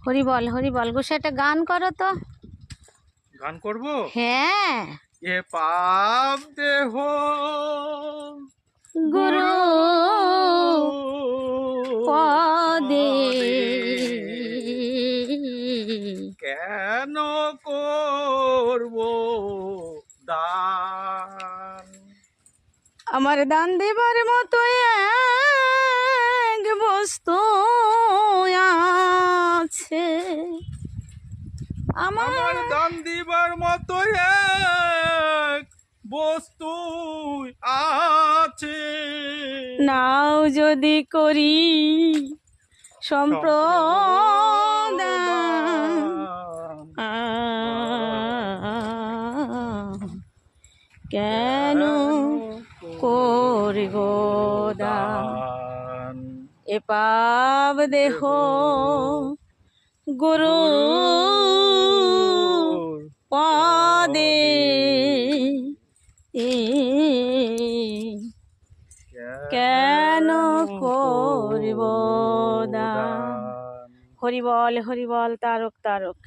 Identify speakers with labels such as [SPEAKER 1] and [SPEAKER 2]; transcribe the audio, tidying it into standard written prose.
[SPEAKER 1] হরি বল হরি বল গোসা একটা গান করো তো।
[SPEAKER 2] গান করব?
[SPEAKER 1] হ্যাঁ।
[SPEAKER 2] এ পাপ দেহ
[SPEAKER 1] গুরু পদে
[SPEAKER 2] কেন করব দান?
[SPEAKER 1] আমার দান দেবার মতো এক বস্তু আছে,
[SPEAKER 2] আমার দান দিবার মতো এক বস্তু আছে।
[SPEAKER 1] নাও যদি করি সম্প্রদান, কেন করিব দান? এ পাপ দেহ গুরু পদে কেন করিব দান? হরি বল তারক তারক।